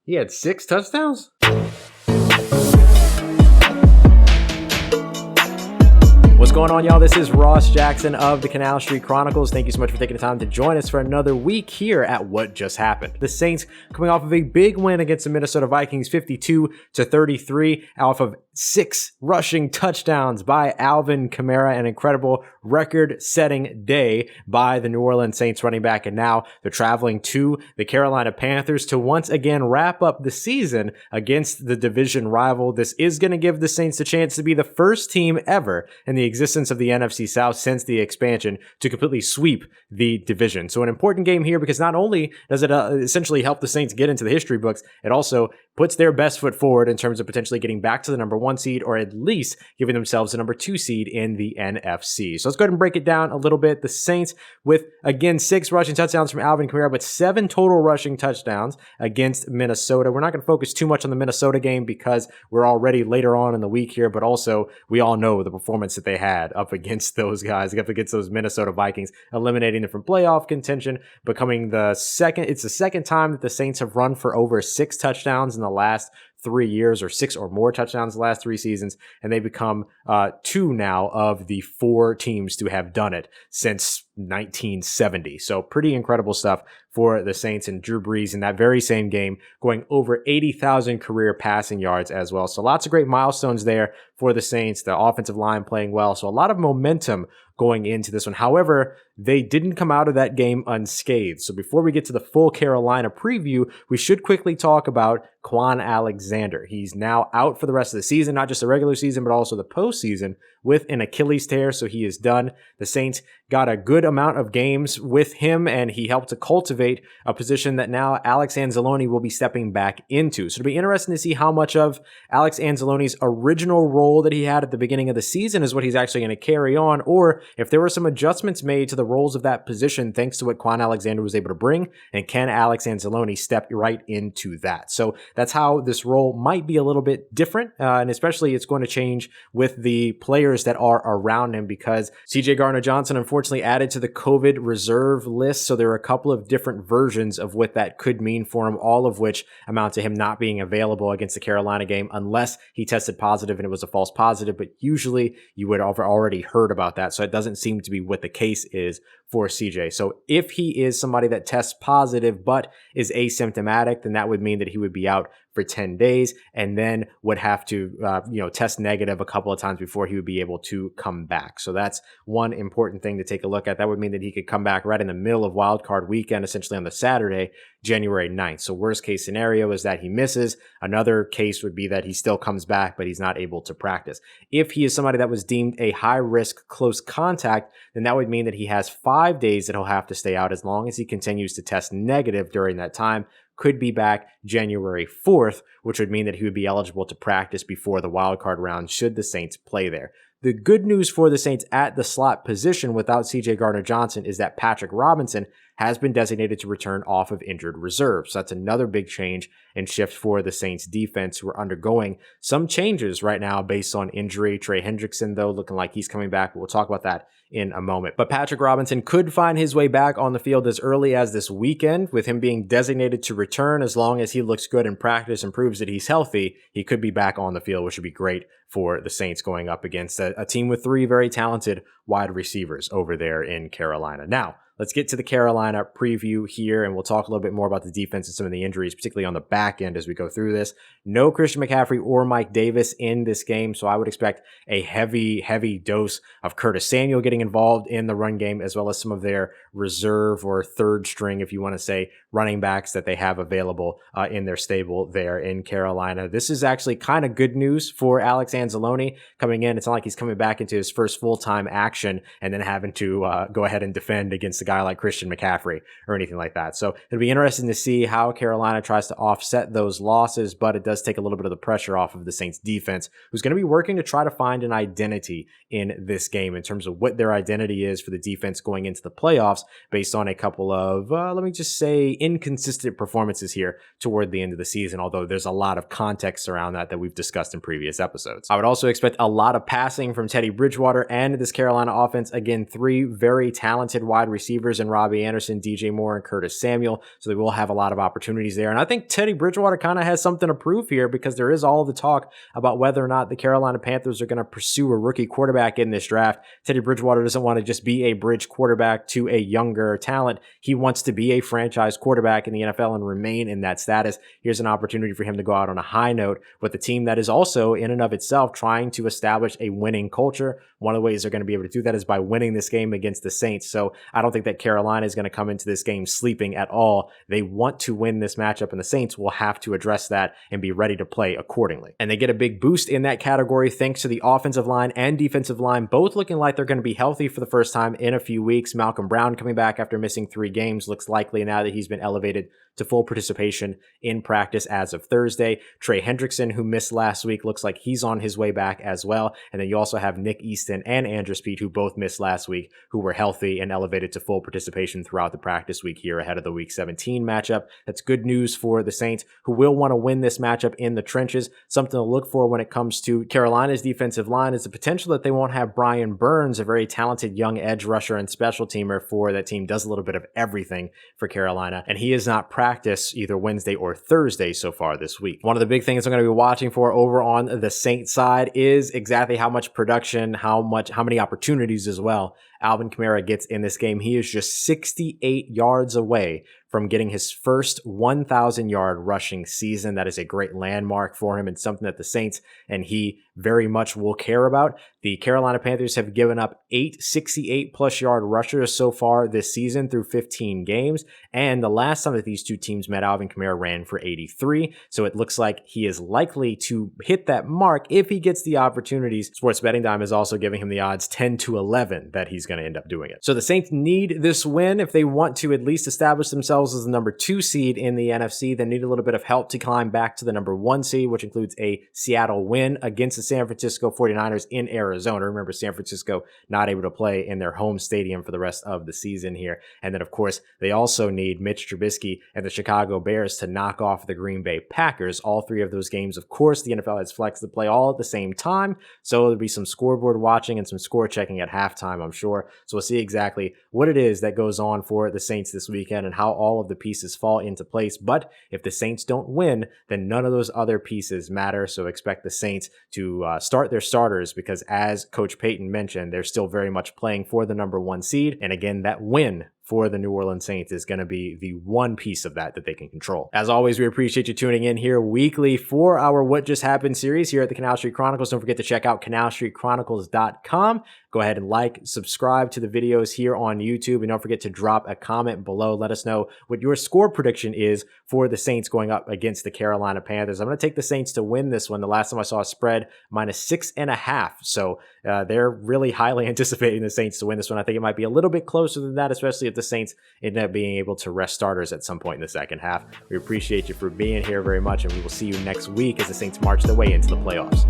He had 6 touchdowns? What's going on, y'all? This is Ross Jackson of the Canal Street Chronicles. Thank you so much for taking the time to join us for another week here at What Just Happened. The Saints coming off of a big win against the Minnesota Vikings, 52-33, off of 6 rushing touchdowns by Alvin Kamara, an incredible record-setting day by the New Orleans Saints running back. And now they're traveling to the Carolina Panthers to once again wrap up the season against the division rival. This is going to give the Saints a chance to be the first team ever in the existence of the NFC South since the expansion to completely sweep the division. So an important game here because not only does it essentially help the Saints get into the history books, it also puts their best foot forward in terms of potentially getting back to the number 1 seed or at least giving themselves the number 2 seed in the NFC. So let's go ahead and break it down a little bit. The Saints with, again, 6 rushing touchdowns from Alvin Kamara, but 7 total rushing touchdowns against Minnesota. We're not going to focus too much on the Minnesota game because we're already later on in the week here, but also we all know the performance that they had up against those guys, up against those Minnesota Vikings, eliminating them from playoff contention, becoming the second time that the Saints have run for over 6 touchdowns in the last 3 years, or 6 or more touchdowns the last 3 seasons, and they become 2 now of the 4 teams to have done it since 1970. So pretty incredible stuff for the Saints, and Drew Brees in that very same game going over 80,000 career passing yards as well. So lots of great milestones there for the Saints, the offensive line playing well. So a lot of momentum going into this one. However, they didn't come out of that game unscathed. So before we get to the full Carolina preview, we should quickly talk about Kwon Alexander. He's now out for the rest of the season, not just the regular season, but also the postseason with an Achilles tear. So he is done. The Saints got a good amount of games with him, and he helped to cultivate a position that now Alex Anzalone will be stepping back into. So it'll be interesting to see how much of Alex Anzalone's original role that he had at the beginning of the season is what he's actually going to carry on, or if there were some adjustments made to the roles of that position thanks to what Kwon Alexander was able to bring, and can Alex Anzalone step right into that? So that's how this role might be a little bit different, and especially it's going to change with the players that are around him, because CJ Gardner-Johnson unfortunately added to the COVID reserve list, so there are a couple of different versions of what that could mean for him, all of which amount to him not being available against the Carolina game unless he tested positive and it was a false positive, but usually you would have already heard about that, so it doesn't seem to be what the case is for CJ. So if he is somebody that tests positive but is asymptomatic, then that would mean that he would be out for 10 days and then would have to test negative a couple of times before he would be able to come back. So that's one important thing to take a look at. That would mean that he could come back right in the middle of wildcard weekend, essentially on the Saturday, January 9th. So worst case scenario is that he misses. Another case would be that he still comes back, but he's not able to practice. If he is somebody that was deemed a high-risk close contact, then that would mean that he has 5 days that he'll have to stay out as long as he continues to test negative during that time. Could be back January 4th, which would mean that he would be eligible to practice before the wildcard round should the Saints play there. The good news for the Saints at the slot position without CJ Gardner-Johnson is that Patrick Robinson has been designated to return off of injured reserve. So that's another big change and shift for the Saints defense, who are undergoing some changes right now based on injury. Trey Hendrickson, though, looking like he's coming back. We'll talk about that in a moment. But Patrick Robinson could find his way back on the field as early as this weekend, with him being designated to return. As long as he looks good in practice and proves that he's healthy, he could be back on the field, which would be great for the Saints going up against a team with 3 very talented wide receivers over there in Carolina. Now, let's get to the Carolina preview here, and we'll talk a little bit more about the defense and some of the injuries, particularly on the back end as we go through this. No Christian McCaffrey or Mike Davis in this game, so I would expect a heavy dose of Curtis Samuel getting involved in the run game, as well as some of their reserve or third string, if you want to say, running backs that they have available in their stable there in Carolina. This is actually kind of good news for Alex Anzalone coming in. It's not like he's coming back into his first full-time action and then having to go ahead and defend against a guy like Christian McCaffrey or anything like that. So it'll be interesting to see how Carolina tries to offset those losses, but it does take a little bit of the pressure off of the Saints defense, who's going to be working to try to find an identity in this game in terms of what their identity is for the defense going into the playoffs based on a couple of, let me just say, inconsistent performances here toward the end of the season, although there's a lot of context around that we've discussed in previous episodes. I would also expect a lot of passing from Teddy Bridgewater and this Carolina offense. Again, 3 very talented wide receivers receivers and Robbie Anderson, DJ Moore, and Curtis Samuel. So they will have a lot of opportunities there. And I think Teddy Bridgewater kind of has something to prove here, because there is all the talk about whether or not the Carolina Panthers are going to pursue a rookie quarterback in this draft. Teddy Bridgewater doesn't want to just be a bridge quarterback to a younger talent. He wants to be a franchise quarterback in the NFL and remain in that status. Here's an opportunity for him to go out on a high note with a team that is also in and of itself trying to establish a winning culture. One of the ways they're going to be able to do that is by winning this game against the Saints. So I don't think that Carolina is going to come into this game sleeping at all. They want to win this matchup, and the Saints will have to address that and be ready to play accordingly. And they get a big boost in that category thanks to the offensive line and defensive line, both looking like they're going to be healthy for the first time in a few weeks. Malcolm Brown coming back after missing 3 games looks likely now that he's been elevated to full participation in practice as of Thursday. Trey Hendrickson, who missed last week, looks like he's on his way back as well. And then you also have Nick Easton and Andrus Peat, who both missed last week, who were healthy and elevated to full participation throughout the practice week here ahead of the Week 17 matchup. That's good news for the Saints, who will want to win this matchup in the trenches. Something to look for when it comes to Carolina's defensive line is the potential that they won't have Brian Burns, a very talented young edge rusher and special teamer for that team, does a little bit of everything for Carolina, and he is not practice either Wednesday or Thursday so far this week. One of the big things I'm going to be watching for over on the Saints side is exactly how much production, how many opportunities as well Alvin Kamara gets in this game. He is just 68 yards away from getting his first 1,000-yard rushing season. That is a great landmark for him and something that the Saints and he very much will care about. The Carolina Panthers have given up 8 68-plus yard rushers so far this season through 15 games, and the last time that these two teams met, Alvin Kamara ran for 83, so it looks like he is likely to hit that mark if he gets the opportunities. Sports Betting Dime is also giving him the odds 10-11 that he's going to end up doing it. So the Saints need this win if they want to at least establish themselves as the number 2 seed in the NFC. They need a little bit of help to climb back to the number 1 seed, which includes a Seattle win against the San Francisco 49ers in Arizona. Remember, San Francisco not able to play in their home stadium for the rest of the season here. And then, of course, they also need Mitch Trubisky and the Chicago Bears to knock off the Green Bay Packers. All 3 of those games, of course, the NFL has flexed to play all at the same time. So there'll be some scoreboard watching and some score checking at halftime, I'm sure. So we'll see exactly what it is that goes on for the Saints this weekend and how all of the pieces fall into place. But if the Saints don't win, then none of those other pieces matter. So expect the Saints to start their starters, because as Coach Payton mentioned, they're still very much playing for the number 1 seed. And again, that win for the New Orleans Saints is going to be the one piece of that they can control. As always, we appreciate you tuning in here weekly for our What Just Happened series here at the Canal Street Chronicles. Don't forget to check out canalstreetchronicles.com. Go ahead and like, subscribe to the videos here on YouTube, and don't forget to drop a comment below. Let us know what your score prediction is for the Saints going up against the Carolina Panthers. I'm going to take the Saints to win this one. The last time I saw a spread, -6.5. So they're really highly anticipating the Saints to win this one. I think it might be a little bit closer than that, especially if the Saints end up being able to rest starters at some point in the second half. We appreciate you for being here very much, and we will see you next week as the Saints march their way into the playoffs.